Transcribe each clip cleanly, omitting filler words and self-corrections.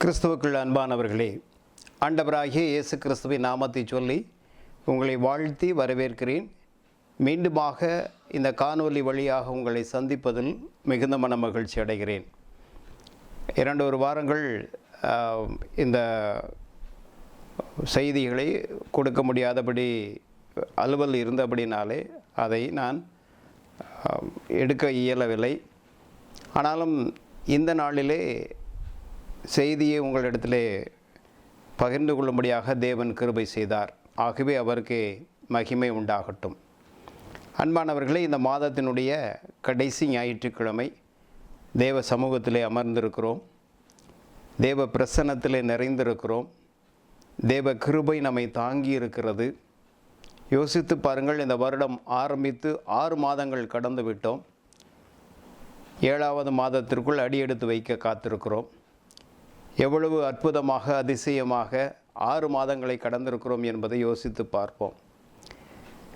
கிறிஸ்துவுக்குள் அன்பானவர்களே, ஆண்டவராகிய இயேசு கிறிஸ்துவின் நாமத்தை சொல்லி உங்களை வாழ்த்தி வரவேற்கிறேன். மீண்டுமாக இந்த காணொலி வழியாக உங்களை சந்திப்பதில் மிகுந்த மன மகிழ்ச்சி அடைகிறேன். 2 வாரங்கள் இந்த செய்திகளை கொடுக்க முடியாதபடி அலுவல் இருந்தபடினாலே அதை நான் எடுக்க இயலவில்லை. ஆனாலும் இந்த நாளிலே செய்தியை உங்களிடத்திலே பகிர்ந்து கொள்ளும்படியாக தேவன் கிருபை செய்தார். ஆகவே அவருக்கு மகிமை உண்டாகட்டும். அன்பானவர்களே, இந்த மாதத்தினுடைய கடைசி ஞாயிற்றுக்கிழமை தேவ சமூகத்திலே அமர்ந்திருக்கிறோம். தேவ பிரசன்னத்திலே நிறைந்திருக்கிறோம். தேவ கிருபை நம்மை தாங்கி இருக்கிறது. யோசித்து பாருங்கள், இந்த வருடம் ஆரம்பித்து 6 மாதங்கள் கடந்து விட்டோம். 7வது மாதத்திற்குள் அடியெடுத்து வைக்க காத்திருக்கிறோம். எவ்வளவு அற்புதமாக அதிசயமாக 6 மாதங்களை கடந்திருக்கிறோம் என்பதை யோசித்து பார்ப்போம்.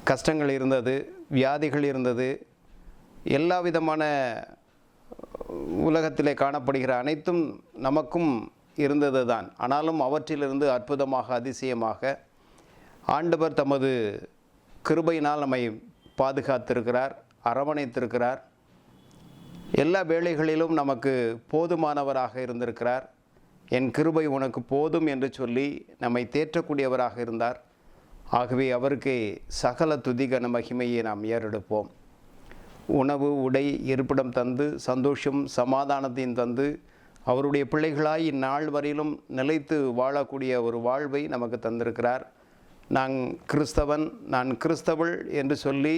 கஷ்டங்கள் இருந்தது, வியாதிகள் இருந்தது, எல்லா விதமான உலகத்திலே காணப்படுகிற அனைத்தும் நமக்கும் இருந்தது தான். ஆனாலும் அவற்றிலிருந்து அற்புதமாக அதிசயமாக ஆண்டவர் தமது கிருபையினால் நம்மை பாதுகாத்திருக்கிறார், அரவணைத்திருக்கிறார். எல்லா வேளைகளிலும் நமக்கு போதுமானவராக இருந்திருக்கிறார். என் கிருபை உனக்கு போதும் என்று சொல்லி நம்மை தேற்றக்கூடியவராக இருந்தார். ஆகவே அவருக்கு சகல துதிகன மகிமையை நாம் ஏறெடுப்போம். உணவு, உடை, இருப்பிடம் தந்து சந்தோஷம் சமாதானத்தையும் தந்து அவருடைய பிள்ளைகளாய் இந்நாள் வரையிலும் நிலைத்து வாழக்கூடிய ஒரு வாழ்வை நமக்கு தந்திருக்கிறார். நான் கிறிஸ்தவன், நான் கிறிஸ்தவள் என்று சொல்லி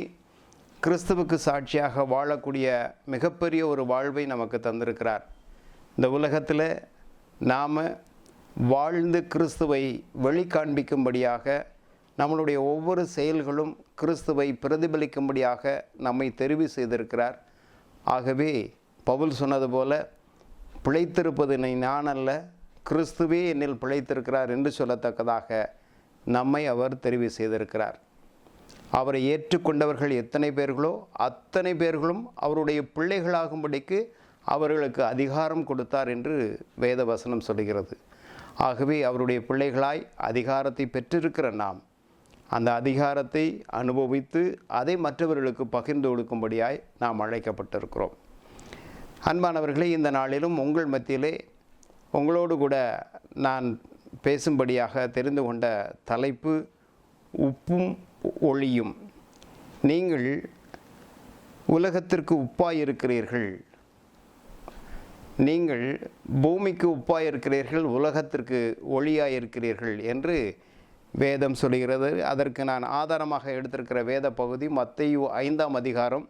கிறிஸ்துவுக்கு சாட்சியாக வாழக்கூடிய மிகப்பெரிய ஒரு வாழ்வை நமக்கு தந்திருக்கிறார். இந்த உலகத்தில் நாம் வாழ்ந்து கிறிஸ்துவை வெளிக்காண்பிக்கும்படியாக நம்மளுடைய ஒவ்வொரு செயல்களும் கிறிஸ்துவை பிரதிபலிக்கும்படியாக நம்மை தெரிவு செய்திருக்கிறார். ஆகவே பவுல் சொன்னது போல, பிழைத்திருப்பது நான் அல்ல, கிறிஸ்துவே என்னில் பிழைத்திருக்கிறார் என்று சொல்லத்தக்கதாக நம்மை அவர் தெரிவு செய்திருக்கிறார். அவரை ஏற்றுக்கொண்டவர்கள் எத்தனை பேர்களோ அத்தனை பேர்களும் அவருடைய பிள்ளைகளாகும்படிக்கு அவர்களுக்கு அதிகாரம் கொடுத்தார் என்று வேத வசனம் சொல்கிறது. ஆகவே அவருடைய பிள்ளைகளாய் அதிகாரத்தை பெற்றிருக்கிற நாம் அந்த அதிகாரத்தை அனுபவித்து அதை மற்றவர்களுக்கு பகிர்ந்து கொடுக்கும்படியாய் நாம் அழைக்கப்பட்டிருக்கிறோம். அன்பானவர்களே, இந்த நாளிலும் உங்கள் மத்தியிலே உங்களோடு கூட நான் பேசும்படியாக தெரிந்து கொண்ட தலைப்பு உப்பும் ஒளியும். நீங்கள் உலகத்திற்கு உப்பாயிருக்கிறீர்கள். நீங்கள் பூமிக்கு உப்பாயிருக்கிறீர்கள், உலகத்திற்கு ஒளியாயிருக்கிறீர்கள் என்று வேதம் சொல்கிறது. அதற்கு நான் ஆதாரமாக எடுத்திருக்கிற வேத பகுதி மத்தேயு 5ஆம் அதிகாரம்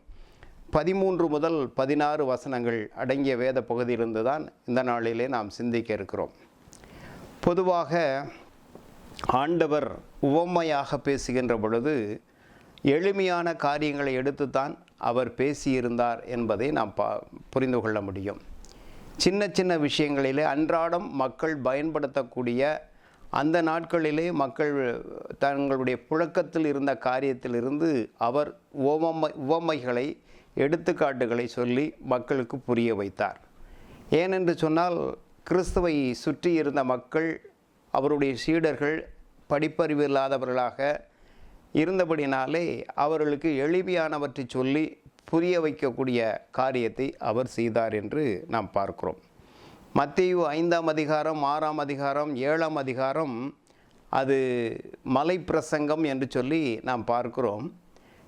13 முதல் 16 வசனங்கள் அடங்கிய வேத பகுதியிலிருந்து தான் இந்த நாளிலே நாம் சிந்திக்க இருக்கிறோம். பொதுவாக ஆண்டவர் உவமையாக பேசுகின்ற பொழுது எளிமையான காரியங்களை எடுத்துத்தான் அவர் பேசியிருந்தார் என்பதை நாம் புரிந்து கொள்ள முடியும். சின்ன சின்ன விஷயங்களிலே அன்றாடம் மக்கள் பயன்படுத்தக்கூடிய அந்த நாட்களிலே மக்கள் தங்களுடைய புழக்கத்தில் இருந்த காரியத்திலிருந்து அவர் உவமைகளை எடுத்துக்காட்டுகளை சொல்லி மக்களுக்கு புரிய வைத்தார். ஏனென்று சொன்னால், கிறிஸ்துவை சுற்றி இருந்த மக்கள், அவருடைய சீடர்கள் படிப்பறிவு இல்லாதவர்களாக இருந்தபடினாலே அவர்களுக்கு எளிமையானவற்றை சொல்லி புரிய வைக்கக்கூடிய காரியத்தை அவர் செய்தார் என்று நாம் பார்க்கிறோம். மத்தேயு 5ஆம் அதிகாரம் 6ஆம் அதிகாரம் 7ஆம் அதிகாரம் அது மலை பிரசங்கம் என்று சொல்லி நாம் பார்க்கிறோம்.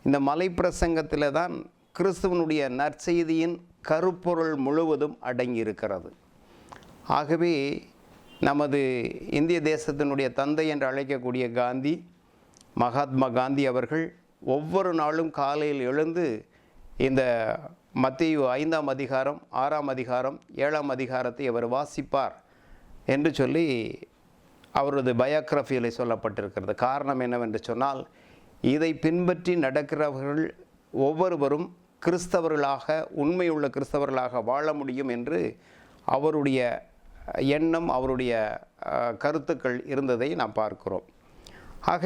இந்த மலை பிரசங்கத்தில் தான் கிறிஸ்துவனுடைய நற்செய்தியின் கருப்பொருள் முழுவதும் அடங்கியிருக்கிறது. ஆகவே நமது இந்திய தேசத்தினுடைய தந்தை என்று அழைக்கக்கூடிய காந்தி, மகாத்மா காந்தி அவர்கள் ஒவ்வொரு நாளும் காலையில் எழுந்து இந்த மத்தேயு 5ஆம் அதிகாரம் 6ஆம் அதிகாரம் 7ஆம் அதிகாரத்தை அவர் வாசிப்பார் என்று சொல்லி அவரது பயோகிராஃபியில் சொல்லப்பட்டிருக்கிறது. காரணம் என்னவென்று சொன்னால், இதை பின்பற்றி நடக்கிறவர்கள் ஒவ்வொருவரும் கிறிஸ்தவர்களாக, உண்மையுள்ள கிறிஸ்தவர்களாக வாழ முடியும் என்று அவருடைய எண்ணம், அவருடைய கருத்துக்கள் இருந்ததை நாம் பார்க்கிறோம். ஆக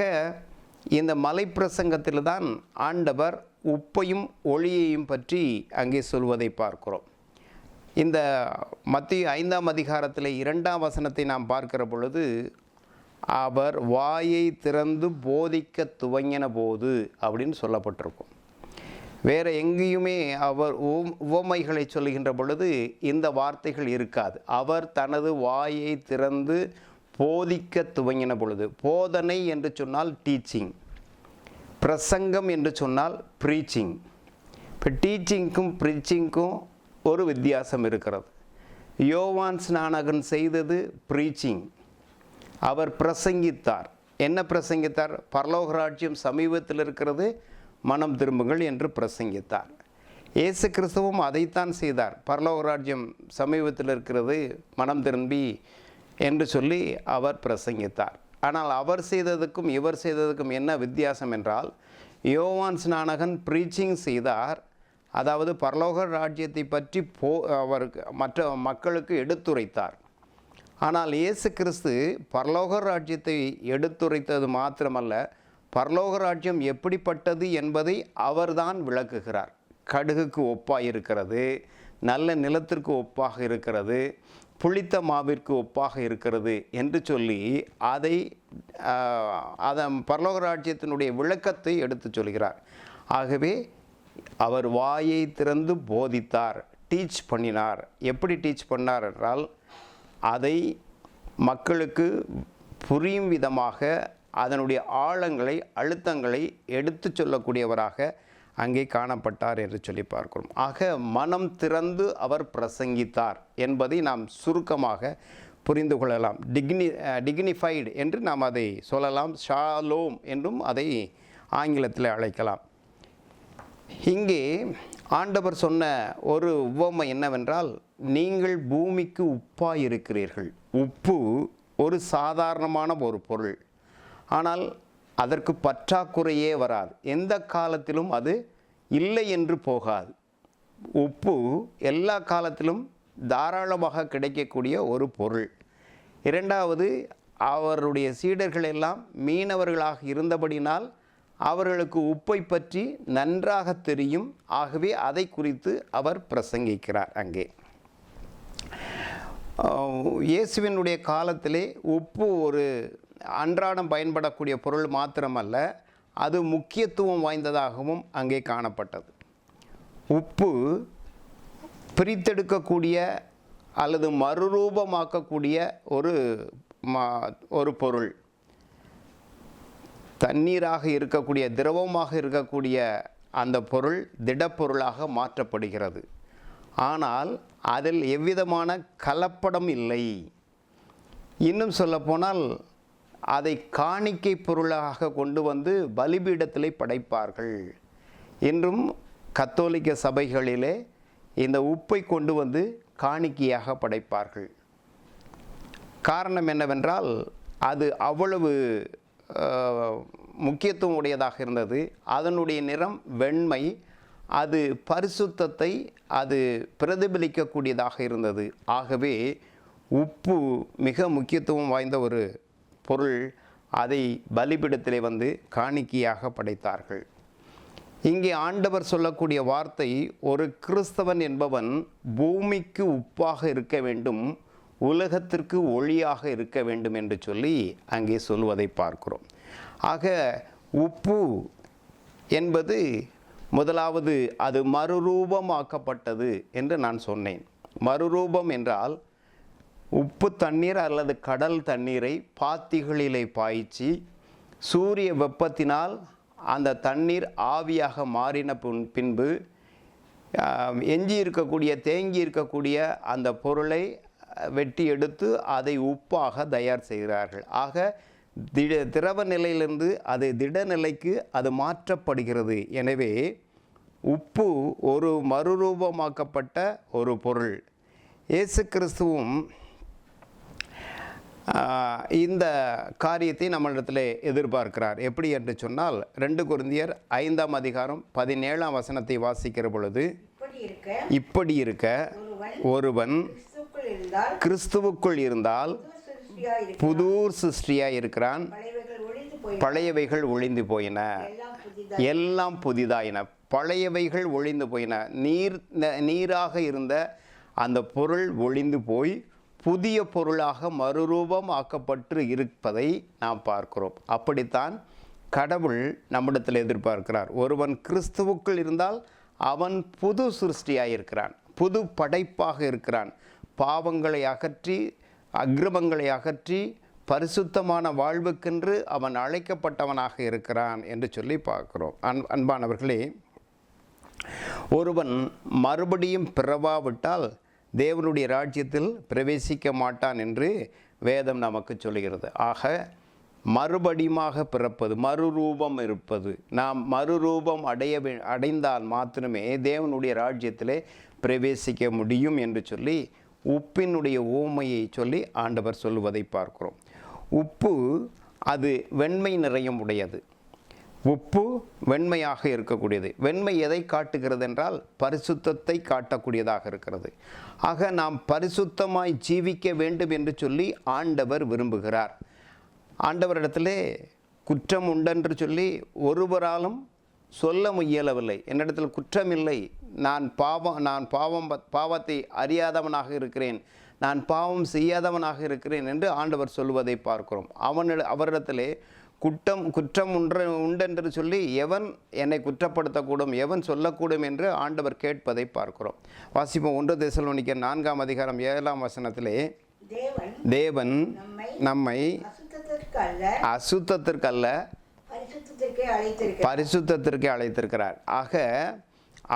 இந்த மலை பிரசங்கத்தில் தான் ஆண்டவர் உப்பையும் ஒளியையும் பற்றி அங்கே சொல்வதை பார்க்கிறோம். இந்த மத்தேயு 5ஆம் அதிகாரத்தில் 2ஆம் வசனத்தை நாம் பார்க்கிற பொழுது, அவர் வாயை திறந்து போதிக்க துவங்கின போது அப்படின்னு சொல்லப்பட்டிருக்கும். வேறு எங்கேயுமே அவர் உவமைகளை சொல்லுகின்ற பொழுது இந்த வார்த்தைகள் இருக்காது. அவர் தனது வாயை திறந்து போதிக்க துவங்கின பொழுது. போதனை என்று சொன்னால் டீச்சிங், பிரசங்கம் என்று சொன்னால் ப்ரீச்சிங். இப்போ டீச்சிங்க்கும் ப்ரீச்சிங்க்கும் ஒரு வித்தியாசம் இருக்கிறது. யோவான் ஸ்நானகன் செய்தது ப்ரீச்சிங், அவர் பிரசங்கித்தார். என்ன பிரசங்கித்தார்? பரலோக ராஜ்யம் சமீபத்தில் இருக்கிறது, மனம் திரும்புங்கள் என்று பிரசங்கித்தார். இயேசு கிறிஸ்துவும் அதைத்தான் செய்தார். பரலோக ராஜ்யம் சமீபத்தில் இருக்கிறது, மனம் திரும்பி என்று சொல்லி அவர் பிரசங்கித்தார். ஆனால் அவர் செய்ததுக்கும் இவர் செய்ததுக்கும் என்ன வித்தியாசம் என்றால், யோவான் ஸ்நானகன் ப்ரீச்சிங் செய்தார், அதாவது பரலோக ராஜ்யத்தை பற்றி அவர் மற்ற மக்களுக்கு எடுத்துரைத்தார். ஆனால் இயேசு கிறிஸ்து பரலோக ராஜ்யத்தை எடுத்துரைத்தது மாத்திரமல்ல, பரலோக ராஜ்யம் எப்படிப்பட்டது என்பதை அவர்தான் விளக்குகிறார். கடுகுக்கு ஒப்பாக இருக்கிறது, நல்ல நிலத்திற்கு ஒப்பாக இருக்கிறது, புளித்த மாவிற்கு ஒப்பாக இருக்கிறது என்று சொல்லி அதன் பரலோக ராஜ்யத்தினுடைய விளக்கத்தை எடுத்து சொல்கிறார். ஆகவே அவர் வாயை திறந்து போதித்தார், டீச் பண்ணினார். எப்படி டீச் பண்ணார் என்றால், அதை மக்களுக்கு புரியும் விதமாக அதனுடைய ஆழங்களை அழுத்தங்களை எடுத்து சொல்லக்கூடியவராக அங்கே காணப்பட்டார் என்று சொல்லி பார்க்கிறோம். ஆக மனம் திறந்து அவர் பிரசங்கித்தார் என்பதை நாம் சுருக்கமாக புரிந்து கொள்ளலாம். டிக்னிஃபைடு என்று நாம் அதை சொல்லலாம், ஷாலோம் என்றும் அதை ஆங்கிலத்தில் அழைக்கலாம். இங்கே ஆண்டவர் சொன்ன ஒரு உவமை என்னவென்றால், நீங்கள் பூமிக்கு உப்பாய் இருக்கிறீர்கள். உப்பு ஒரு சாதாரணமான ஒரு பொருள், ஆனால் அதற்கு பற்றாக்குறையே வராது. எந்த காலத்திலும் அது இல்லை என்று போகாது. உப்பு எல்லா காலத்திலும் தாராளமாக கிடைக்கக்கூடிய ஒரு பொருள். இரண்டாவது, அவருடைய சீடர்கள் எல்லாம் மீனவர்களாக இருந்தபடினால் அவர்களுக்கு உப்பை பற்றி நன்றாக தெரியும். ஆகவே அதை குறித்து அவர் பிரசங்கிக்கிறார். அங்கே இயேசுவினுடைய காலத்திலே உப்பு ஒரு அன்றாடம் பயன்படக்கூடிய பொருள் மாத்திரமல்ல, அது முக்கியத்துவம் வாய்ந்ததாகவும் அங்கே காணப்பட்டது. உப்பு பிரித்தெடுக்கக்கூடிய அல்லது மறுரூபமாக்கக்கூடிய ஒரு பொருள். தண்ணீராக இருக்கக்கூடிய, திரவமாக இருக்கக்கூடிய அந்த பொருள் திடப்பொருளாக மாற்றப்படுகிறது. ஆனால் அதில் எவ்விதமான கலப்படம் இல்லை. இன்னும் சொல்லப்போனால் அதை காணிக்கை பொருளாக கொண்டு வந்து பலிபீடத்தில் படைப்பார்கள். இன்றும் கத்தோலிக்க சபைகளிலே இந்த உப்பை கொண்டு வந்து காணிக்கையாக படைப்பார்கள். காரணம் என்னவென்றால், அது அவ்வளவு முக்கியத்துவம் உடையதாக இருந்தது. அதனுடைய நிறம் வெண்மை, அது பரிசுத்தத்தை அது பிரதிபலிக்கக்கூடியதாக இருந்தது. ஆகவே உப்பு மிக முக்கியத்துவம் வாய்ந்த ஒரு பொருள். அதை பலிபீடத்திலே வந்து காணிக்கையாக படைத்தார்கள். இங்கே ஆண்டவர் சொல்லக்கூடிய வார்த்தை, ஒரு கிறிஸ்தவன் என்பவன் பூமிக்கு உப்பாக இருக்க வேண்டும், உலகத்திற்கு ஒளியாக இருக்க வேண்டும் என்று சொல்லி அங்கே சொல்வதை பார்க்கிறோம். ஆக உப்பு என்பது முதலாவது அது மறுரூபமாக்கப்பட்டது என்று நான் சொன்னேன். மறுரூபம் என்றால் உப்பு தண்ணீர் அல்லது கடல் தண்ணீரை பாத்திகளிலே பாய்ச்சி சூரிய வெப்பத்தினால் அந்த தண்ணீர் ஆவியாக மாறின பின்பு எஞ்சி இருக்கக்கூடிய தேங்கி இருக்கக்கூடிய அந்த பொருளை வெட்டி எடுத்து அதை உப்பாக தயார் செய்கிறார்கள். ஆக திரவ நிலையிலிருந்து அது திடநிலைக்கு அது மாற்றப்படுகிறது. எனவே உப்பு ஒரு மறுரூபமாக்கப்பட்ட ஒரு பொருள். இயேசு கிறிஸ்துவும் இந்த காரியத்தை நம்மளிடத்தில் எதிர்பார்க்கிறார். எப்படி என்று சொன்னால், 2 கொரிந்தியர் 5ஆம் அதிகாரம் 17ஆம் வசனத்தை வாசிக்கிற பொழுது, இப்படி இருக்க ஒருவன் கிறிஸ்துவுக்குள் இருந்தால் புது சிருஷ்டியாய் இருக்கிறான், பழையவைகள் ஒழிந்து போயின, எல்லாம் புதிதாயின. பழையவைகள் ஒழிந்து போயின. நீராக இருந்த அந்த பொருள் ஒளிந்து போய் புதிய பொருளாக மறுரூபம் ஆக்கப்பட்டு இருப்பதை நாம் பார்க்கிறோம். அப்படித்தான் கடவுள் நம்மிடத்தில் எதிர்பார்க்கிறார். ஒருவன் கிறிஸ்துவுக்குள் இருந்தால் அவன் புது சிருஷ்டியாக இருக்கிறான், புது படைப்பாக இருக்கிறான். பாவங்களை அகற்றி அக்கிரமங்களை அகற்றி பரிசுத்தமான வாழ்வுக்கென்று அவன் அழைக்கப்பட்டவனாக இருக்கிறான் என்று சொல்லி பார்க்கிறோம். அன்பானவர்களே, ஒருவன் மறுபடியும் பிறவாவிட்டால் தேவனுடைய ராஜ்யத்தில் பிரவேசிக்க மாட்டான் என்று வேதம் நமக்கு சொல்கிறது. ஆக மறுபடியுமாக பிறப்பது, மறுரூபம் இருப்பது, நாம் மறுரூபம் அடைந்தால் மாத்திரமே தேவனுடைய ராஜ்யத்திலே பிரவேசிக்க முடியும் என்று சொல்லி உப்பினுடைய ஊமையை சொல்லி ஆண்டவர் சொல்லுவதை பார்க்கிறோம். உப்பு அது வெண்மை நிறையம் உடையது. உப்பு வெண்மையாக இருக்கக்கூடியது. வெண்மை எதை காட்டுகிறது என்றால் பரிசுத்தத்தை காட்டக்கூடியதாக இருக்கிறது. ஆக நாம் பரிசுத்தமாய் ஜீவிக்க வேண்டும் என்று சொல்லி ஆண்டவர் விரும்புகிறார். ஆண்டவரிடத்திலே குற்றம் உண்டென்று சொல்லி ஒருவராலும் சொல்ல முயலவில்லை. என்னிடத்தில் குற்றம் இல்லை, நான் பாவத்தை அறியாதவனாக இருக்கிறேன், நான் பாவம் செய்யாதவனாக இருக்கிறேன் என்று ஆண்டவர் சொல்வதை பார்க்கிறோம். அவரிடத்திலே குற்றம் உண்டென்று சொல்லி எவன் என்னை குற்றப்படுத்தக்கூடும், எவன் சொல்லக்கூடும் என்று ஆண்டவர் கேட்பதை பார்க்கிறோம். வாசிப்போம் 1 தெசலோனிக்கர் 4ஆம் அதிகாரம் 7ஆம் வசனத்திலே, தேவன் நம்மை அசுத்தத்திற்கல்ல பரிசுத்தத்திற்கே அழைத்திருக்கிறார். ஆக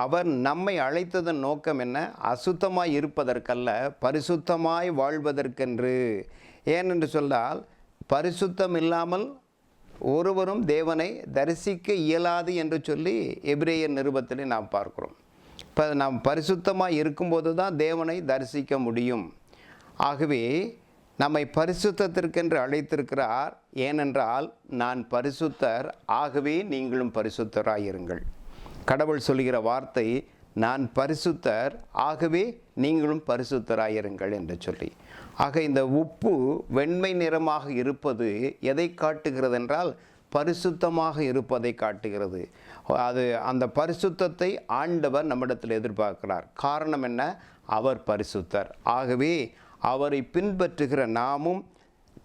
அவர் நம்மை அழைத்ததன் நோக்கம் என்ன? அசுத்தமாய் இருப்பதற்கல்ல, பரிசுத்தமாய் வாழ்வதற்கென்று. ஏனென்று சொன்னால் பரிசுத்தம் இல்லாமல் ஒருவரும் தேவனை தரிசிக்க இயலாது என்று சொல்லி எபிரேயர் நிருபத்திலே நாம் பார்க்கிறோம். இப்போ நாம் பரிசுத்தமாக இருக்கும்போது தான் தேவனை தரிசிக்க முடியும். ஆகவே நம்மை பரிசுத்தத்திற்கென்று அழைத்திருக்கிறார். ஏனென்றால் நான் பரிசுத்தர், ஆகவே நீங்களும் பரிசுத்தராயிருங்கள். கடவுள் சொல்கிற வார்த்தை, நான் பரிசுத்தர், ஆகவே நீங்களும் பரிசுத்தராயிருங்கள் என்று சொல்லி. ஆக இந்த உப்பு வெண்மை நிறமாக இருப்பது எதை காட்டுகிறது என்றால் பரிசுத்தமாக இருப்பதை காட்டுகிறது. அந்த பரிசுத்தத்தை ஆண்டவர் நம்மிடத்தில் எதிர்பார்க்கிறார். காரணம் என்ன? அவர் பரிசுத்தர். ஆகவே அவரை பின்பற்றுகிற நாமும்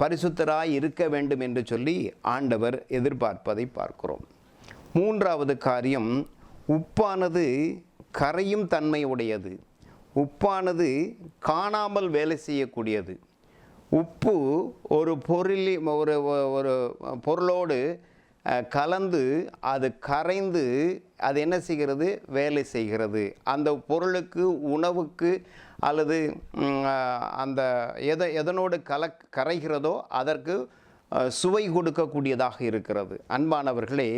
பரிசுத்தராய் இருக்க வேண்டும் என்று சொல்லி ஆண்டவர் எதிர்பார்ப்பதை பார்க்கிறோம். 3வது காரியம், உப்பானது கரையும் தன்மை உடையது. உப்பானது காணாமல் வேலை செய்யக்கூடியது. உப்பு ஒரு பொருளோடு கலந்து அது கரைந்து அது என்ன செய்கிறது? வேலை செய்கிறது. அந்த பொருளுக்கு, உணவுக்கு அல்லது அந்த எதனோடு கரைகிறதோ அதற்கு சுவை கொடுக்கக்கூடியதாக இருக்கிறது. அன்பானவர்களே,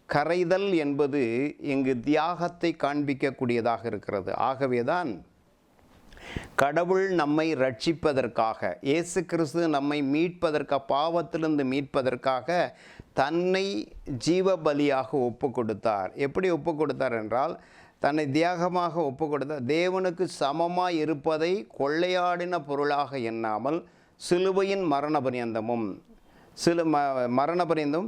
கரைதல் என்பது இங்கு தியாகத்தை காண்பிக்கக்கூடியதாக இருக்கிறது. ஆகவேதான் கடவுள் நம்மை ரட்சிப்பதற்காக, இயேசு கிறிஸ்து நம்மை மீட்பதற்காக, பாவத்திலிருந்து மீட்பதற்காக தன்னை ஜீவ பலியாக ஒப்பு கொடுத்தார். எப்படி ஒப்பு கொடுத்தார் என்றால், தன்னை தியாகமாக ஒப்பு கொடுத்தார். தேவனுக்கு சமமாக இருப்பதை கொள்ளையாடின பொருளாக எண்ணாமல் சிலுவையின் மரணபரியந்தமும்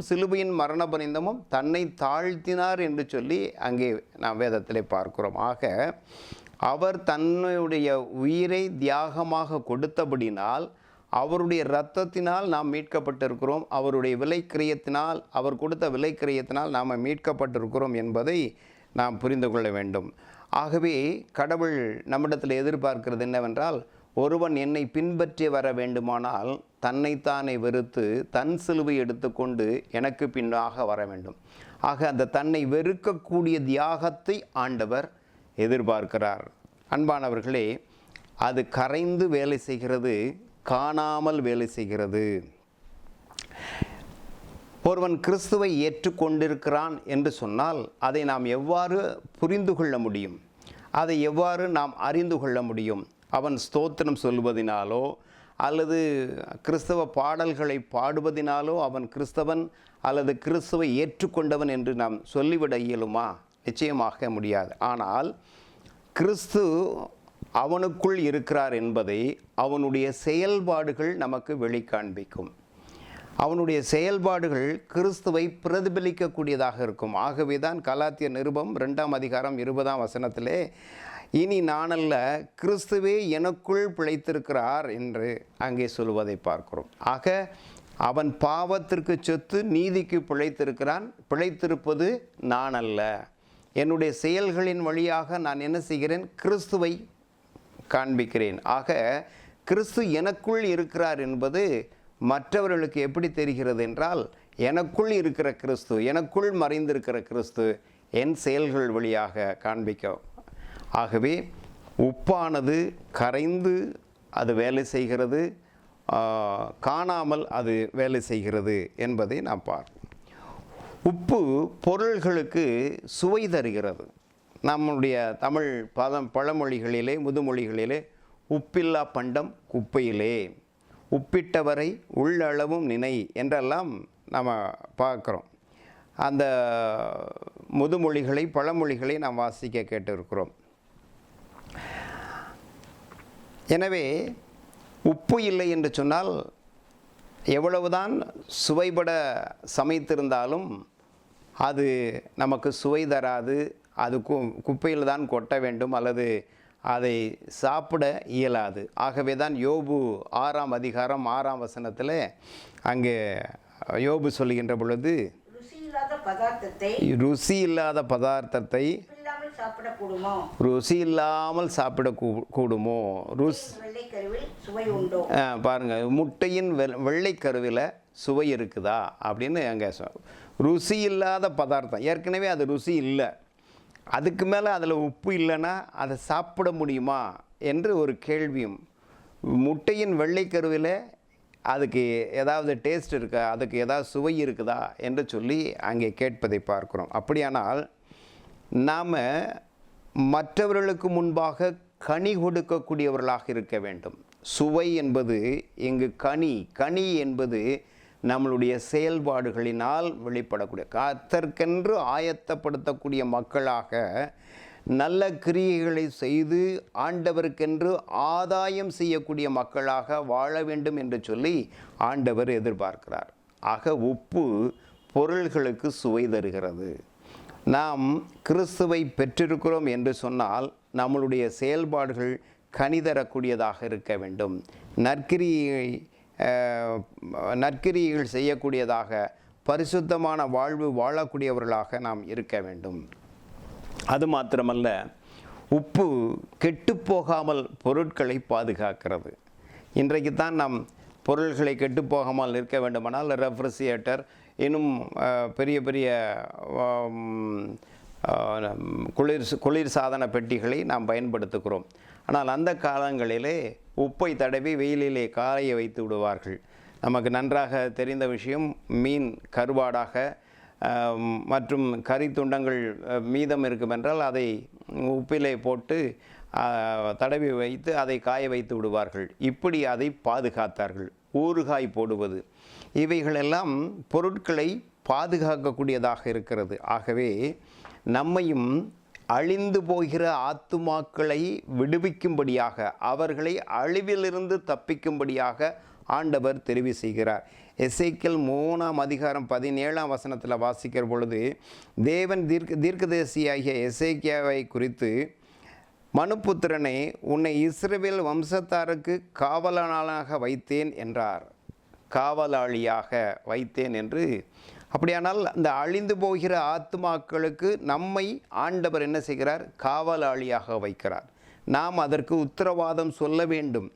சிலுவையின் மரணபரியந்தமும் தன்னை தாழ்த்தினார் என்று சொல்லி அங்கே நாம் வேதத்திலே பார்க்கிறோம். ஆக அவர் தன்னுடைய உயிரை தியாகமாக கொடுத்தபடினால், அவருடைய இரத்தத்தினால் நாம் மீட்கப்பட்டிருக்கிறோம். அவருடைய விலைக்கிரயத்தினால், அவர் கொடுத்த விலைக்கிரயத்தினால் நாம் மீட்கப்பட்டிருக்கிறோம் என்பதை நாம் புரிந்து கொள்ள வேண்டும். ஆகவே கடவுள் நம்மிடத்தில் எதிர்பார்க்கிறது என்னவென்றால், ஒருவன் என்னை பின்பற்றி வர வேண்டுமானால் தன்னைத்தானே வெறுத்து தன் சிலுவை எடுத்துக்கொண்டு எனக்கு பின்னாக வர வேண்டும். ஆக அந்த தன்னை வெறுக்கக்கூடிய தியாகத்தை ஆண்டவர் எதிர்பார்க்கிறார். அன்பானவர்களே, அது கரைந்து வேலை செய்கிறது, காணாமல் வேலை செய்கிறது. ஒருவன் கிறிஸ்துவை ஏற்றுக்கொண்டிருக்கிறான் என்று சொன்னால் அதை நாம் எவ்வாறு புரிந்து கொள்ள முடியும்? அதை எவ்வாறு நாம் அறிந்து கொள்ள முடியும்? அவன் ஸ்தோத்திரம் சொல்வதினாலோ அல்லது கிறிஸ்தவ பாடல்களை பாடுவதினாலோ அவன் கிறிஸ்தவன் அல்லது கிறிஸ்துவை ஏற்றுக்கொண்டவன் என்று நாம் சொல்லிவிட இயலுமா? நிச்சயமாக முடியாது. ஆனால் கிறிஸ்து அவனுக்குள் இருக்கிறார் என்பதை அவனுடைய செயல்பாடுகள் நமக்கு வெளிக்காண்பிக்கும். அவனுடைய செயல்பாடுகள் கிறிஸ்துவை பிரதிபலிக்கக்கூடியதாக இருக்கும். ஆகவே தான் கலாத்தியர் நிருபம் 2ஆம் அதிகாரம் 20ஆம் வசனத்திலே, இனி நானல்ல, கிறிஸ்துவே எனக்குள் பிழைத்திருக்கிறார் என்று அங்கே சொல்வதை பார்க்கிறோம். ஆக அவன் பாவத்திற்கு செத்து நீதிக்கு பிழைத்திருக்கிறான். பிழைத்திருப்பது நான் அல்ல, என்னுடைய செயல்களின் வழியாக நான் என்ன செய்கிறேன்? கிறிஸ்துவை காண்பிக்கிறேன். ஆக கிறிஸ்து எனக்குள் இருக்கிறார் என்பது மற்றவர்களுக்கு எப்படி தெரிகிறது என்றால், எனக்குள் இருக்கிற கிறிஸ்து, எனக்குள் மறைந்திருக்கிற கிறிஸ்து என் செயல்கள் வழியாக காண்பிக்க. ஆகவே உப்பானது கரைந்து அது வேலை செய்கிறது, காணாமல் அது வேலை செய்கிறது என்பதை நாம் பார்ப்போம். உப்பு பொருள்களுக்கு சுவை தருகிறது. நம்முடைய தமிழ் பழமொழிகளிலே முதுமொழிகளிலே உப்பில்லா பண்டம் குப்பையிலே, உப்பிட்டவரை உள்ளளவும் நினை என்றெல்லாம் நம்ம பார்க்குறோம். அந்த முதுமொழிகளை பழமொழிகளை நாம் வாசிக்க கேட்டிருக்கிறோம். எனவே உப்பு இல்லை என்று சொன்னால் எவ்வளவுதான் சுவைபட சமைத்திருந்தாலும் அது நமக்கு சுவை தராது. அது குப்பையில் தான் கொட்ட வேண்டும், அல்லது அதை சாப்பிட இயலாது. ஆகவே தான் யோபு 6ஆம் அதிகாரம் 6ஆம் வசனத்தில் அங்கே யோபு சொல்லுகின்ற பொழுது, ருசி இல்லாத பதார்த்தத்தை ருசி இல்லாமல் சாப்பிடக்கூடுமோ? பாருங்க, முட்டையின் வெள்ளைக்கருவில் சுவை இருக்குதா அப்படின்னு அங்கே ருசி இல்லாத பதார்த்தம். ஏற்கனவே அது ருசி இல்லை, அதுக்கு மேலே அதில் உப்பு இல்லைன்னா அதை சாப்பிட முடியுமா என்று ஒரு கேள்வியும். முட்டையின் வெள்ளைக்கருவில் அதுக்கு ஏதாவது டேஸ்ட் இருக்கா, அதுக்கு ஏதாவது சுவை இருக்குதா என்று சொல்லி அங்கே கேட்பதை பார்க்குறோம். அப்படியானால் நாம் மற்றவர்களுக்கு முன்பாக கனி கொடுக்கக்கூடியவர்களாக இருக்க வேண்டும். சுவை என்பது இங்கு கனி என்பது நம்மளுடைய செயல்பாடுகளினால் வெளிப்படக்கூடிய, கர்த்தருக்கென்று ஆயத்தப்படுத்தக்கூடிய மக்களாக நல்ல கிரியைகளை செய்து ஆண்டவருக்கென்று ஆதாயம் செய்யக்கூடிய மக்களாக வாழ வேண்டும் என்று சொல்லி ஆண்டவர் எதிர்பார்க்கிறார். ஆக உப்பு பொருள்களுக்கு சுவை தருகிறது. நாம் கிறிஸ்துவை பெற்றிருக்கிறோம் என்று சொன்னால் நம்மளுடைய செயல்பாடுகள் கனி தரக்கூடியதாக இருக்க வேண்டும். நற்கிரியைகள் செய்யக்கூடியதாக, பரிசுத்தமான வாழ்வு வாழக்கூடியவர்களாக நாம் இருக்க வேண்டும். அது மாத்திரமல்ல, உப்பு கெட்டுப்போகாமல் பொருட்களை பாதுகாக்கிறது. இன்றைக்கு தான் நாம் பொருள்களை கெட்டுப்போகாமல் இருக்க வேண்டுமானால் ரெஃப்ரிஜிரேட்டர், இன்னும் பெரிய பெரிய குளிர் சாதன பெட்டிகளை நாம் பயன்படுத்துகிறோம். ஆனால் அந்த காலங்களிலே உப்பை தடவி வெயிலிலே காய வைத்து விடுவார்கள். நமக்கு நன்றாக தெரிந்த விஷயம், மீன் கருவாடாக மற்றும் கறி துண்டங்கள் மீதம் இருக்கும் என்றால் அதை உப்பிலே போட்டு தடவி வைத்து அதை காய வைத்து விடுவார்கள். இப்படி அதை பாதுகாத்தார்கள். ஊறுகாய் போடுவது, இவைகளெல்லாம் பொருட்களை பாதுகாக்கக்கூடியதாக இருக்கிறது. ஆகவே நம்மையும் அழிந்து போகிற ஆத்துமாக்களை விடுவிக்கும்படியாக, அவர்களை அழிவிலிருந்து தப்பிக்கும்படியாக ஆண்டவர் தெரிவு செய்கிறார். எசேக்கியேல் 3ஆம் அதிகாரம் 17ஆம் வசனத்தில் வாசிக்கிற பொழுது, தேவன் தீர்க்கதரிசியாகிய எசேக்கியாவை குறித்து, மனுப்புத்திரனே, உன்னை இஸ்ரவேல் வம்சத்தாருக்கு காவலாளாக வைத்தேன் என்றார். காவலாளியாக வைத்தேன் என்று. அப்படியானால் அந்த அழிந்து போகிற ஆத்துமாக்களுக்கு நம்மை ஆண்டவர் என்ன செய்கிறார்? காவலாளியாக வைக்கிறார். நாம் அதற்கு உத்தரவாதம் சொல்ல வேண்டும்.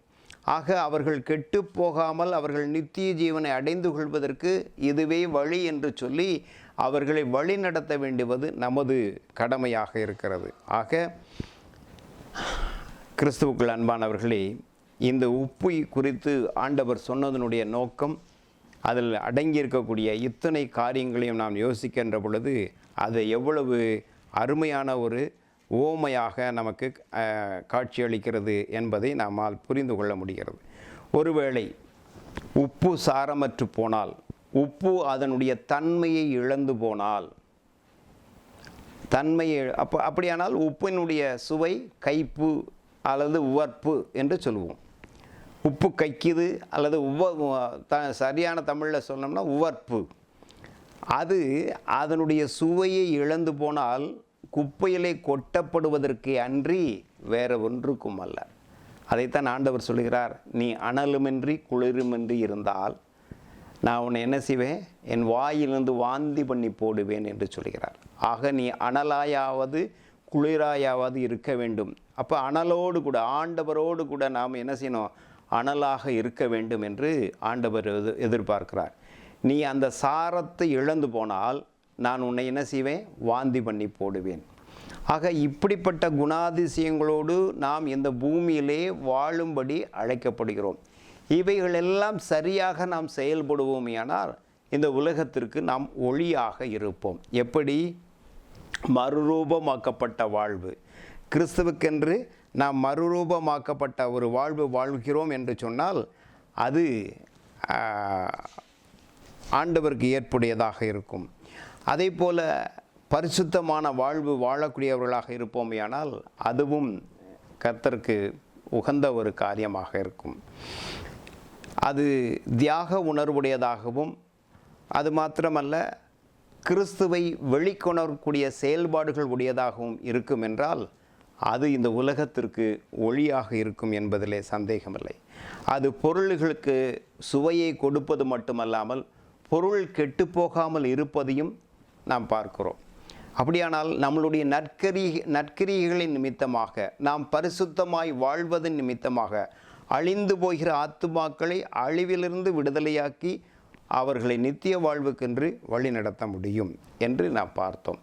ஆக அவர்கள் கெட்டு போகாமல் அவர்கள் நித்திய ஜீவனை அடைந்து கொள்வதற்கு இதுவே வழி என்று சொல்லி அவர்களை வழி நடத்த வேண்டுவது நமது கடமையாக இருக்கிறது. ஆக கிறிஸ்துவுக்குள் அன்பானவர்களே, இந்த உப்பு குறித்து ஆண்டவர் சொன்னதனுடைய நோக்கம், அதில் அடங்கியிருக்கக்கூடிய இத்தனை காரியங்களையும் நாம் யோசிக்கின்ற பொழுது அது எவ்வளவு அருமையான ஒரு ஓமையாக நமக்கு காட்சியளிக்கிறது என்பதை நம்மால் புரிந்து கொள்ள முடிகிறது. ஒருவேளை உப்பு சாரமற்று போனால், உப்பு அதனுடைய தன்மையை இழந்து போனால், அப்படியானால் உப்பினுடைய சுவை கைப்பு அல்லது உவர்ப்பு என்று சொல்லுவோம். உப்பு கைக்குது அல்லது சரியான தமிழில் சொன்னோம்னா உவர்ப்பு. அது அதனுடைய சுவையை இழந்து போனால் குப்பையிலே கொட்டப்படுவதற்கு அன்றி வேற ஒன்றுக்கும் அல்ல. அதைத்தான் ஆண்டவர் சொல்கிறார், நீ அனலுமின்றி குளிருமின்றி இருந்தால் நான் உன்னை என்ன செய்வேன், என் வாயிலிருந்து வாந்தி பண்ணி போடுவேன் என்று சொல்கிறார். ஆக நீ அனலாயாவது குளிராயாவது இருக்க வேண்டும். அப்போ அனலோடு கூட ஆண்டவரோடு கூட நாம் என்ன செய்யணும், அனலாக இருக்க வேண்டும் என்று ஆண்டவர் எதிர்பார்க்கிறார். நீ அந்த சாரத்தை இழந்து போனால் நான் உன்னை என்ன செய்வேன், வாந்தி பண்ணி போடுவேன். ஆக இப்படிப்பட்ட குணாதிசயங்களோடு நாம் இந்த பூமியிலே வாழும்படி அழைக்கப்படுகிறோம். இவைகளெல்லாம் சரியாக நாம் செயல்படுவோமேயானால் இந்த உலகத்திற்கு நாம் ஒளியாக இருப்போம். எப்படி? மறுரூபமாக்கப்பட்ட வாழ்வு, கிறிஸ்துவுக்கென்று நாம் மறுரூபமாக்கப்பட்ட ஒரு வாழ்வு வாழ்கிறோம் என்று சொன்னால் அது ஆண்டவருக்கு ஏற்புடையதாக இருக்கும். அதே போல் பரிசுத்தமான வாழ்வு வாழக்கூடியவர்களாக இருப்போமேயானால் அதுவும் கர்த்தருக்கு உகந்த ஒரு காரியமாக இருக்கும். அது தியாக உணர்வுடையதாகவும், அது மாத்திரமல்ல கிறிஸ்துவை வெளிக்கொணரக்கூடிய செயல்பாடுகள் உடையதாகவும் இருக்கும் என்றால் அது இந்த உலகத்திற்கு ஒளியாக இருக்கும் என்பதிலே சந்தேகமில்லை. அது பொருள்களுக்கு சுவையை கொடுப்பது மட்டுமல்லாமல் பொருள் கெட்டுப்போகாமல் இருப்பதையும் நாம் பார்க்கிறோம். அப்படியானால் நம்மளுடைய நற்கிரியைகளின் நிமித்தமாக, நாம் பரிசுத்தமாய் வாழ்வதன் நிமித்தமாக அழிந்து போகிற ஆத்துமாக்களை அழிவிலிருந்து விடுதலையாக்கி அவர்களை நித்திய வாழ்வுக்கென்று வழி நடத்த முடியும் என்று நாம் பார்த்தோம்.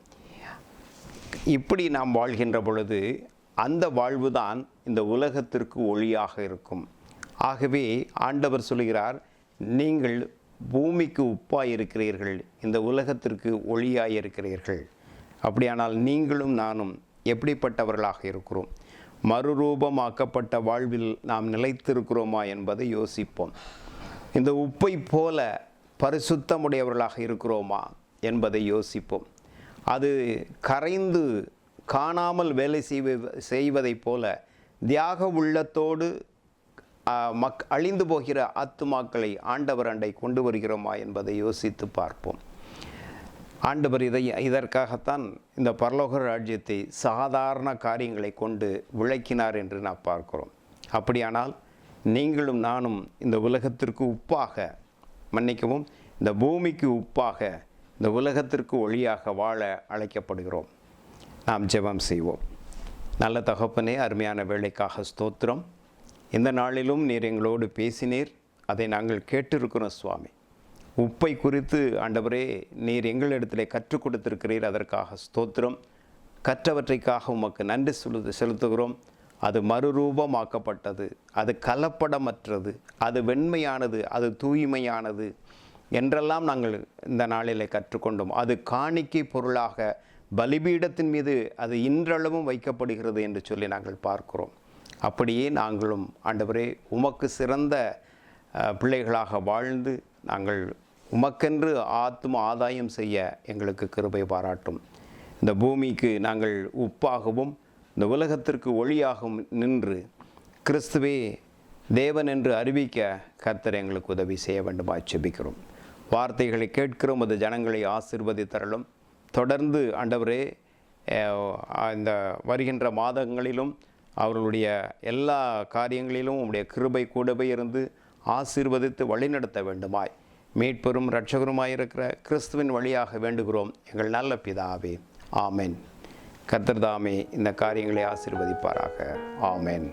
இப்படி நாம் வாழ்கின்ற பொழுது அந்த வாழ்வுதான் இந்த உலகத்திற்கு ஒளியாக இருக்கும். ஆகவே ஆண்டவர் சொல்கிறார், நீங்கள் பூமிக்கு உப்பாய் இருக்கிறீர்கள், இந்த உலகத்திற்கு ஒளியாய் இருக்கிறீர்கள். அப்படியானால் நீங்களும் நானும் எப்படிப்பட்டவர்களாக இருக்கிறோம்? மறுரூபமாக்கப்பட்ட வாழ்வில் நாம் நிலைத்திருக்கிறோமா என்பதை யோசிப்போம். இந்த உப்பை போல பரிசுத்தமுடையவர்களாக இருக்கிறோமா என்பதை யோசிப்போம். அது கரைந்து காணாமல் வேலை செய்வதைப் போல தியாக உள்ளத்தோடு அழிந்து போகிற ஆத்துமாக்களை ஆண்டவர் அண்டை கொண்டு வருகிறோமா என்பதை யோசித்து பார்ப்போம். ஆண்டவர் இதற்காகத்தான் இந்த பரலோக ராஜ்யத்தை சாதாரண காரியங்களை கொண்டு விளக்கினார் என்று நாம் பார்க்கிறோம். அப்படியானால் நீங்களும் நானும் இந்த உலகத்திற்கு உப்பாக, மன்னிக்கவும், இந்த பூமிக்கு உப்பாக, இந்த உலகத்திற்கு ஒளியாக வாழ அழைக்கப்படுகிறோம். நாம் ஜெபம் செய்வோம். நல்ல தகப்பனே, அருமையான வேலைக்காக ஸ்தோத்திரம். இந்த நாளிலும் நீர் எங்களோடு பேசினீர், அதை நாங்கள் கேட்டிருக்கிறோம் சுவாமி. உப்பை குறித்து ஆண்டவரே நீர் எங்களிடத்தில் கற்றுக் கொடுத்திருக்கிறீர், அதற்காக ஸ்தோத்திரம். கற்றவற்றைக்காக உமக்கு நன்றி செலுத்துகிறோம். அது மறுரூபமாக்கப்பட்டது, அது கலப்படமற்றது, அது வெண்மையானது, அது தூய்மையானது என்றெல்லாம் நாங்கள் இந்த நாளில் கற்றுக்கொண்டோம். அது காணிக்கை பொருளாக பலிபீடத்தின் மீது அது இன்றளவும் வைக்கப்படுகிறது என்று சொல்லி நாங்கள் பார்க்கிறோம். அப்படியே நாங்களும் ஆண்டவரே உமக்கு சிறந்த பிள்ளைகளாக வாழ்ந்து நாங்கள் உமக்கென்று ஆத்ம ஆதாயம் செய்ய எங்களுக்கு கிருபை பாராட்டும். இந்த பூமிக்கு நாங்கள் உப்பாகவும் இந்த உலகத்திற்கு ஒளியாகவும் நின்று கிறிஸ்துவே தேவன் என்று அறிவிக்க கர்த்தர் எங்களுக்கு உதவி செய்ய வேண்டுமா ஜெபிக்கிறோம். வார்த்தைகளை கேட்கிறோம், அது ஜனங்களை ஆசீர்வதித்தரலும். தொடர்ந்து ஆண்டவரே இந்த வருகின்ற மாதங்களிலும் அவர்களுடைய எல்லா காரியங்களிலும் உம்முடைய கிருபை கூடவே இருந்து ஆசீர்வதித்து வழிநடத்த வேண்டுமாய் மீட்பெரும் இரட்சகருமாயிருக்கிற கிறிஸ்துவின் வழியாக வேண்டுகிறோம் எங்கள் நல்ல பிதாவே. ஆமென். கர்த்தர் தாமே இந்த காரியங்களை ஆசீர்வதிப்பாராக. ஆமென்.